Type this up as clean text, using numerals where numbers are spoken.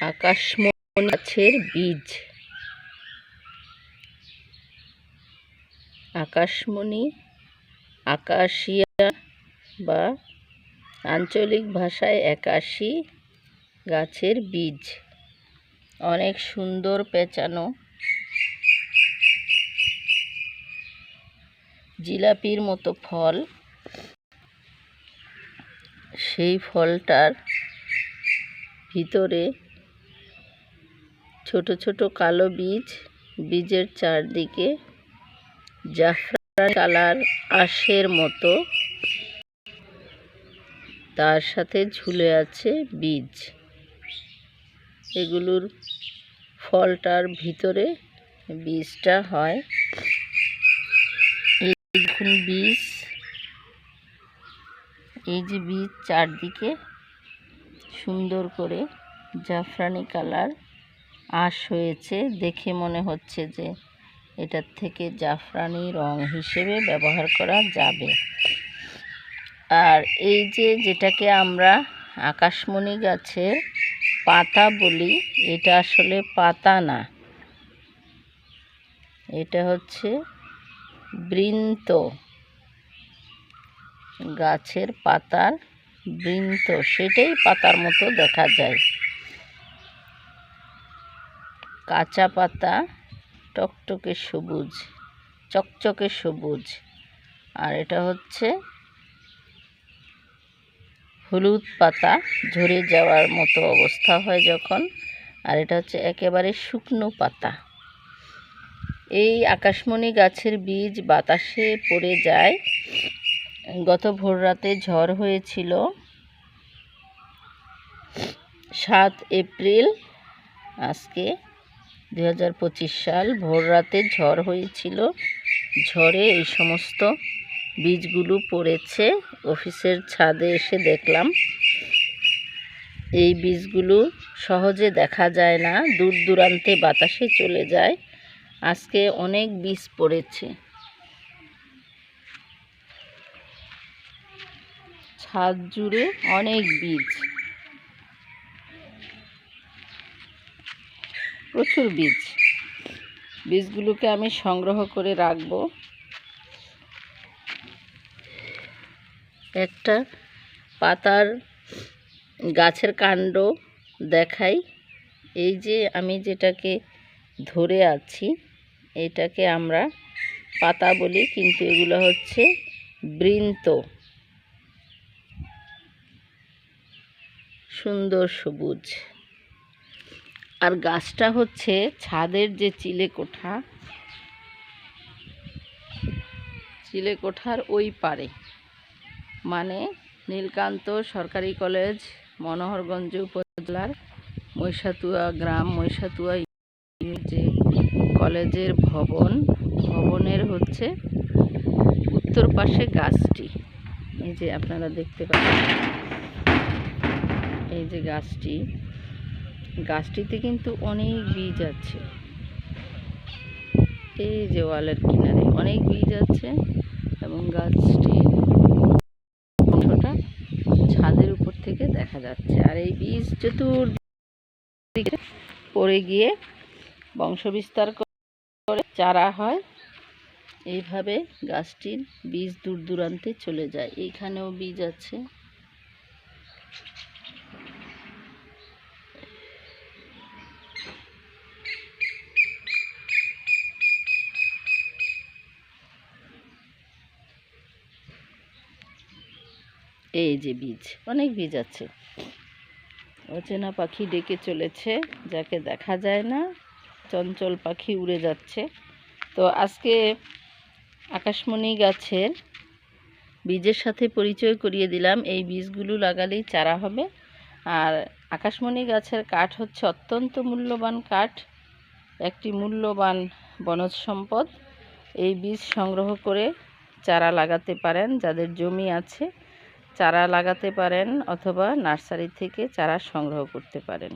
আকাশমণি গাছের বীজ। আকাশমণি, আকাশিয়া বা আঞ্চলিক ভাষায় একাশি গাছের বীজ। অনেক সুন্দর পেঁচানো, জিলাপির মতো ফল। সেই ফলটার ভিতরে ছোট ছোট কালো বীজ, বীজের চারদিকে জাফরান কালার আঁশের মতো, তার সাথে ঝুলে আছে বীজ। এগুলোর ফলটার ভিতরে বীজটা হয়। এই দেখুন বীজ, এই যে বীজ চারদিকে সুন্দর করে জাফরানি কালার আঁশ হয়েছে। দেখে মনে হচ্ছে যে এটার থেকে জাফরানি রং হিসেবে ব্যবহার করা যাবে। আর এই যে যেটাকে আমরা আকাশমণি গাছের পাতা বলি, এটা আসলে পাতা না, এটা হচ্ছে বৃন্ত, গাছের পাতার বৃন্ত, সেটাই পাতার মতো দেখা যায়। কাঁচা পাতা টকটকে সবুজ, চকচকে সবুজ। আর এটা হচ্ছে হলুদ পাতা, ঝরে যাওয়ার মতো অবস্থা হয় যখন। আর এটা হচ্ছে একেবারে শুকনো পাতা। এই আকাশমণি গাছের বীজ বাতাসে পড়ে যায়। গত ভোররাতে ঝড় হয়েছিল, 7 এপ্রিল, আজকে 2025 সাল। ভোররাতে ঝড় হয়েছিল, ঝড়ে এই সমস্ত বীজগুলো পড়েছে। অফিসের ছাদে এসে দেখলাম এই বীজগুলো সহজে দেখা যায় না, দূর দূরান্তে বাতাসে চলে যায়। আজকে অনেক বীজ পড়েছে, ছাদ জুড়ে অনেক বীজ, প্রচুর বীজ। বীজগুলোকে আমি সংগ্রহ করে রাখব। একটা পাতার গাছের কাণ্ড দেখাই। এই যে আমি যেটাকে ধরে আছি, এটাকে আমরা পাতা বলি, কিন্তু এগুলো হচ্ছে বৃন্ত, সুন্দর সবুজ। আর গাছটা হচ্ছে ছাদের যে চিলেকোঠার ওই পারে, মানে নীলকান্ত সরকারি কলেজ, মনোহরগঞ্জ উপজেলার মহিষাতুয়া গ্রাম, মহিষাতুয়া যে কলেজের ভবনের হচ্ছে উত্তর পাশে গাছটি। এই যে আপনারা দেখতে পাচ্ছেন, এই যে গাছটিতে কিন্তু অনেক বীজ আছে। এই যে ওয়ালের কিনারে অনেক বীজ আছে, এবং গাছটি ছাদের উপর থেকে দেখা যাচ্ছে। আর এই বীজ চতুর্দিকে পড়ে গিয়ে বংশবিস্তার করে চারা হয়। এইভাবে গাছটির বীজ দূর দূরান্তে চলে যায়। এইখানেও বীজ আছে। এই যে বীজ, অনেক বীজ আছে। অচেনা পাখি ডেকে চলেছে, যাকে দেখা যায় না, চঞ্চল পাখি উড়ে যাচ্ছে। তো আজকে আকাশমণি গাছের বীজের সাথে পরিচয় করিয়ে দিলাম। এই বীজগুলো লাগালেই চারা হবে। আর আকাশমণি গাছের কাঠ হচ্ছে অত্যন্ত মূল্যবান কাঠ, একটি মূল্যবান বনজ সম্পদ। এই বীজ সংগ্রহ করে চারা লাগাতে পারেন, যাদের জমি আছে চারা লাগাতে পারেন, অথবা নার্সারি থেকে চারা সংগ্রহ করতে পারেন।